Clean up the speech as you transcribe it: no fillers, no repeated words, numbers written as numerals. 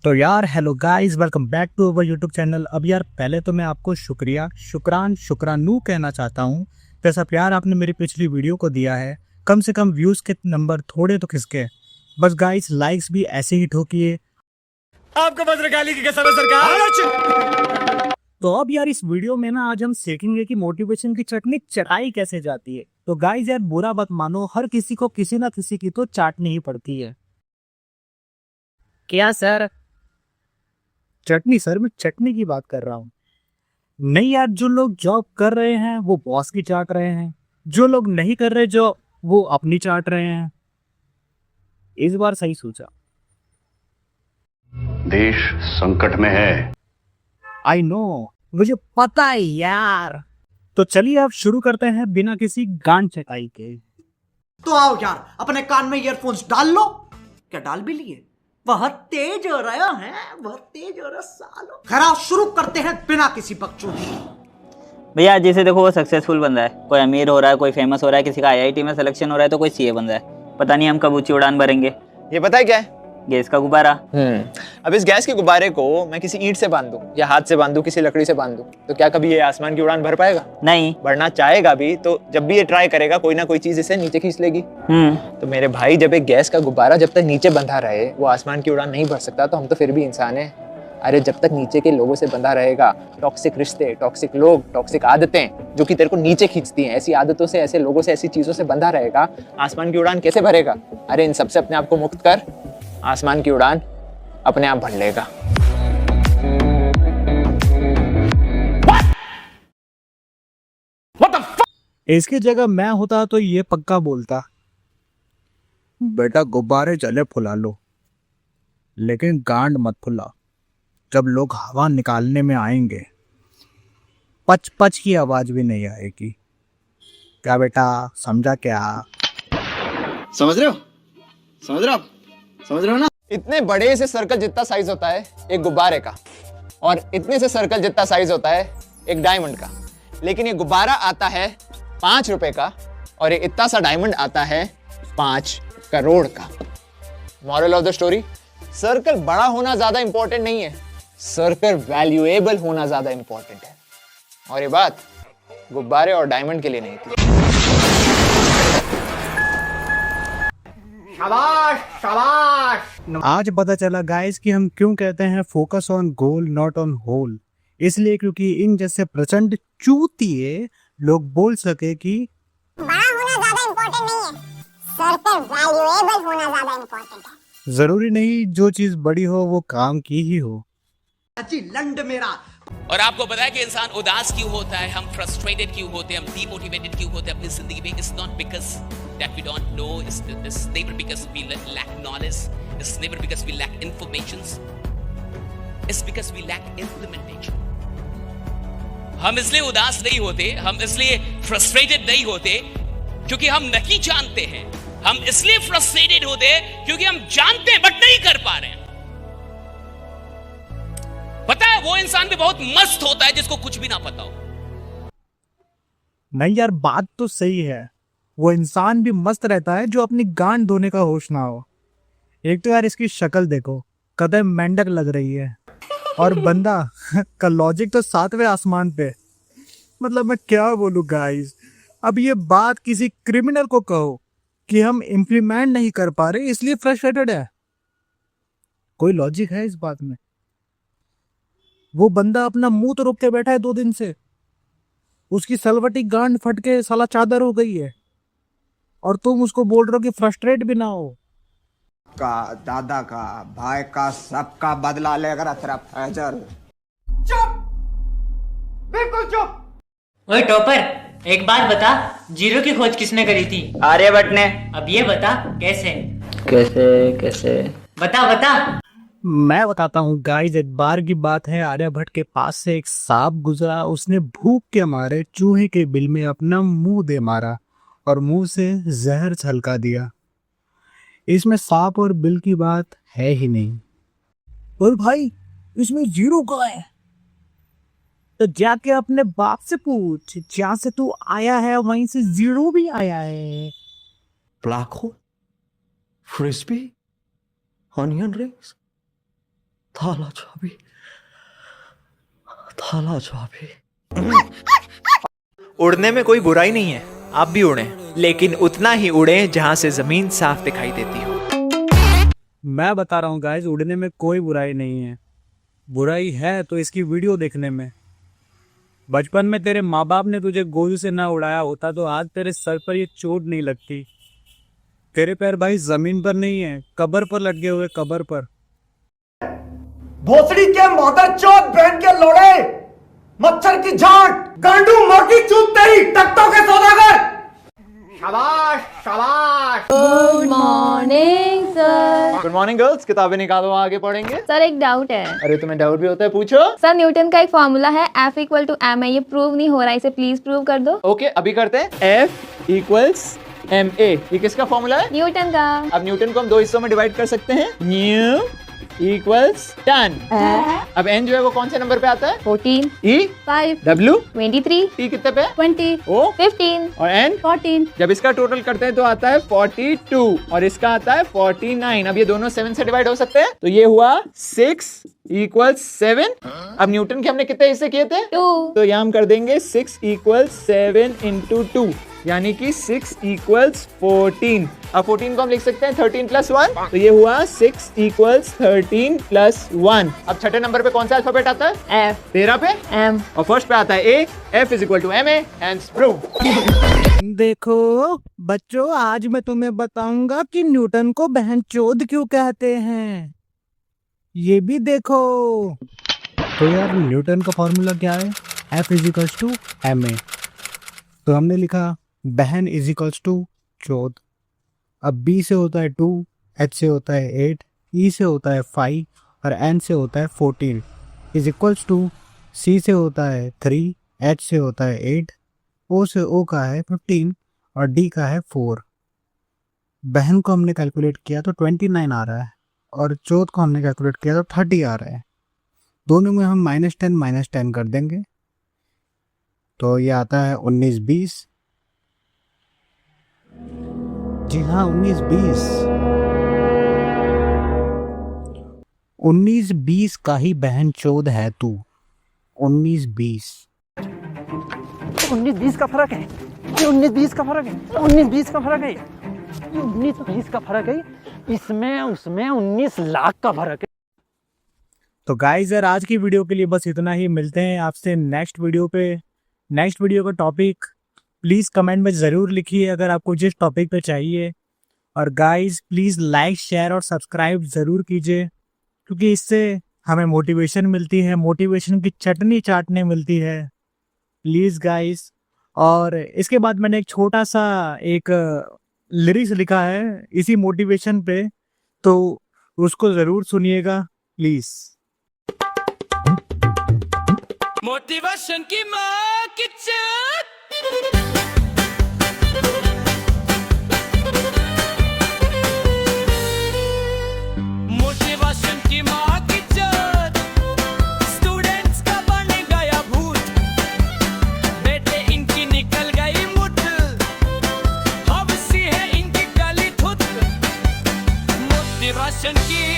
तो यार hello guys, welcome back to our YouTube channel. अब यार पहले तो मैं आपको शुक्रानू कहना चाहता हूँ। जैसा प्यार आपने मेरी पिछली वीडियो को दिया है, कम से कम व्यूज़ के नंबर थोड़े तो खिसके। बस गाइस लाइक्स भी ऐसे ही ठोकिए। आपको भद्रकाली की कसम है सरकार। तो अब यार इस वीडियो में ना आज हम सीखेंगे कि मोटिवेशन की चटनी चटाई कैसे जाती है। तो गाइस यार बुरा मत मानो, हर किसी को किसी ना किसी की तो चाटनी ही पड़ती है। क्या सर? चटनी सर, मैं चटनी की बात कर रहा हूँ। नहीं यार, जो लोग जॉब कर रहे हैं वो बॉस की चाट रहे हैं, जो लोग नहीं कर रहे जो वो अपनी चाट रहे हैं। इस बार सही सोचा। देश संकट में है। आई नो, मुझे पता है यार। तो चलिए अब शुरू करते हैं बिना किसी गांड चटाई के। तो आओ यार, अपने कान में ईयरफोन्स डाल लो। क्या डाल भी लिए? बहुत तेज हो रहा है, बहुत तेज हो रहा सालो। खैर शुरू करते हैं बिना किसी बकचोदी के। भैया जैसे देखो वो सक्सेसफुल बन रहा है, कोई अमीर हो रहा है, कोई फेमस हो रहा है, किसी का आईआईटी में सिलेक्शन हो रहा है, तो कोई सीए बन रहा है। पता नहीं हम कब ऊंची उड़ान भरेंगे। ये पता है क्या है? गैस का गुब्बारा। अब इस गैस के गुब्बारे को मैं किसी ईंट से बांध दूं या हाथ से बांध दूं, किसी लकड़ी से बांध दूं, तो क्या कभी ये आसमान की उड़ान भर पाएगा? नहीं। भरना चाहेगा भी तो जब भी ये ट्राई करेगा कोई ना कोई चीज इसे नीचे खींच लेगी। तो मेरे भाई, जब एक गैस का गुब्बारा जब तक नीचे बंधा रहे वो आसमान की उड़ान नहीं भर सकता, तो हम तो फिर भी इंसान हैं। अरे जब तक नीचे के लोगों से बंधा रहेगा, टॉक्सिक रिश्ते, टॉक्सिक लोग, टॉक्सिक आदतें जो कि तेरे को नीचे खींचती हैं, ऐसी आदतों से, ऐसे लोगों से, ऐसी चीजों से बंधा रहेगा, आसमान की उड़ान कैसे भरेगा? अरे इन सबसे अपने आप को मुक्त कर, आसमान की उड़ान अपने आप भर लेगा। इसकी जगह मैं होता तो ये पक्का बोलता, बेटा गुब्बारे चले फुला लो, लेकिन गांड मत फुला। जब लोग हवा निकालने में आएंगे पच पच की आवाज भी नहीं आएगी। क्या बेटा, समझा क्या? समझ रहे हो? समझ रहे हो आप? समझ रहे हो ना? इतने बड़े से सर्कल जितना साइज होता है एक गुब्बारे का, और इतने से सर्कल जितना साइज होता है एक डायमंड का। लेकिन ये गुब्बारा आता है 5 रुपए का, और ये इतना सा डायमंड आता है 5 करोड़ का। Moral of the story, circle बड़ा होना ज्यादा इंपॉर्टेंट नहीं है, सर्कल वैल्यूएबल होना ज्यादा इंपॉर्टेंट है। और ये बात गुब्बारे और डायमंड के लिए नहीं थी। शाबाश शाबाश। आज पता चला गाइस कि हम क्यों कहते हैं focus on goal not on hole. इसलिए क्योंकि इन जैसे प्रचंड चूतिए लोग बोल सके कि बड़ा होना ज्यादा इम्पोर्टेंट नहीं है, सर्कल वैल्यूएबल होना ज्यादा इम्पोर्टेंट है। जरूरी नहीं जो चीज बड़ी हो वो काम की ही हो। अच्छी लंड मेरा। और आपको पता है कि इंसान उदास क्यों होता है, हम फ्रस्ट्रेटेड क्यों होते हैं, हम डीमोटिवेटेड क्यों होते हैं अपनी जिंदगी में? It's not because that we don't know, it's never because we lack knowledge, it's never because we lack informations, it's because we lack implementation. हम इसलिए उदास नहीं होते, हम इसलिए फ्रस्ट्रेटेड नहीं होते क्योंकि हम नहीं जानते हैं, हम इसलिए फ्रस्ट्रेटेड होते हैं क्योंकि हम जानते हैं बट नहीं कर पा रहे हैं। पता है वो इंसान भी बहुत मस्त होता है जिसको कुछ भी ना पता हो। नहीं यार, बात तो सही है, वो इंसान भी मस्त रहता है जो अपनी गांड धोने का होश ना हो। एक तो यार इसकी शक्ल देखो, कदम मेंढक लग रही है, और बंदा का लॉजिक तो 7वें आसमान पे। मतलब मैं क्या बोलूं गाइस। अब ये बात किसी क्रिमिनल को कहो कि हम इम्प्लीमेंट नहीं कर पा रहे इसलिए फ्रस्ट्रेटेड है, कोई लॉजिक है इस बात में? वो बंदा अपना मुंह तो रोक के बैठा है 2 दिन से, उसकी सलवटी गांड फट के साला चादर हो गई है, और तुम उसको बोल रहे हो कि फ्रस्ट्रेट भी ना हो। का, दादा का, भाई का, सबका बदला लेकर तेरा फैजल। चुप, बिल्कुल चुप। ओए टॉपर, एक बात बता, जीरो की खोज किसने करी थी? आर्यभट्ट ने। अब ये बता कैसे? कैसे कैसे? बता बता। मैं बताता हूँ गाइस। एक बार की बात है, आर्यभट्ट के पास से एक सांप गुजरा। उसने भूख के मारे चूहे के बिल में अपना मुंह दे मारा और मुंह से जहर छलका दिया। इसमें सांप और बिल की बात है ही नहीं। और भाई इसमें जीरो कहाँ है? तो जाके अपने बाप से पूछ, जहाँ से तू आया है वहीं से जीरो भी आया है। Black hole, frisbee, onion rings, थाला चाबी, थाला चाबी। उड़ने में कोई बुराई नहीं है, आप भी उड़ें, लेकिन उतना ही उड़ें जहां से जमीन साफ दिखाई देती हो। मैं बता रहा हूँ गाइस, उड़ने में कोई बुराई नहीं है। बुराई है तो इसकी वीडियो देखने में। बचपन में तेरे माँ बाप ने तुझे गोद से ना उड़ाया होता तो आज तेरे सर पर ये चोट नहीं लगती। तेरे पैर भाई जमीन पर नहीं है, कब्र पर लटके हुए, कब्र पर। भोसड़ी के मदरचोद बहन के लोड़े, मच्छर की झांट, गांडू मोटी चूत तेरी, टकटों के सौदागर। शाबाश शाबाश। Good morning sir. Good morning girls, किताबें निकालो, आगे पढ़ेंगे। सर एक डाउट है। अरे तुम्हें डाउट भी होता है, पूछो। सर न्यूटन का एक फॉर्मूला है F=ma, ये प्रूव नहीं हो रहा है, इसे प्लीज प्रूव कर दो। ओके, अभी करते हैं। F=ma, ये किसका फॉर्मूला है? न्यूटन का। अब न्यूटन को हम दो हिस्सों में डिवाइड कर सकते हैं। New equals 10। अब n जो है वो कौन से नंबर पे आता है? 14, E 5, W 23, T कितने पे? 20, O 15 और n 14। जब इसका टोटल करते हैं तो आता है 42 और इसका आता है 49। अब ये दोनों 7 से डिवाइड हो सकते हैं, तो ये हुआ 6 इक्वल्स 7। अब न्यूटन के हमने कितने हिस्से किए थे? 2। तो यहाँ हम कर देंगे 6 इक्वल्स 7 इंटू 2, यानी कि 6 इक्वल्स 14। अब 14 को हम लिख सकते हैं 13 प्लस 1, तो ये हुआ 6 इक्वल्स 13 प्लस 1। अब छठे नंबर पे कौन सा अल्फाबेट आता है? F। 13 पे M। और फर्स्ट पे आता है A। F=ma, hence prove। देखो बच्चों, आज मैं तुम्हें बताऊंगा कि न्यूटन को बहनचोद क्यों कहते हैं। ये भी देखो। तो यार न्यूटन का फॉर्मूला क्या है? F=ma। तो हमने लिखा बहन = चोद। अब B से होता है 2, H से होता है 8, E से होता है 5 और N से होता है 14 = C से होता है 3, H से होता है 8, O से O का है 15 और D का है 4। बहन को हमने कैलकुलेट किया तो 29 आ रहा है और चौथ को हमने कैलकुलेट किया तो 30 आ रहा है। दोनों में हम -10 कर देंगे तो ये आता है 19-20। जी हाँ, 19-20। 19-20 का ही बहन चोद है तू। 19-20 19-20 का फर्क है, 19-20 का फर्क है, 19-20 का फर्क है, 19-20 का फर्क है। इसमें उसमें 19 लाख का फर्क है। तो गाइस यार, आज की वीडियो के लिए बस इतना ही। मिलते हैं आपसे नेक्स्ट वीडियो पे। नेक्स्ट वीडियो का टॉपिक प्लीज़ कमेंट में ज़रूर लिखिए अगर आपको जिस टॉपिक पे चाहिए। और गाइस प्लीज़ लाइक, शेयर और सब्सक्राइब ज़रूर कीजिए, क्योंकि इससे हमें मोटिवेशन मिलती है, मोटिवेशन की चटनी चाटने मिलती है। Please guys. और इसके बाद मैंने एक छोटा सा एक लिरिक्स लिखा है इसी मोटिवेशन पे, तो उसको ज़रूर सुनिएगा प्लीज़। मोटिवेशन की माँ की चोट। मोटिवेशन की माँ की चोट। स्टूडेंट्स का बन गया भूत, बेटे इनकी निकल गई मुठ, हवसी है इनकी गली थुत। मोटिवेशन की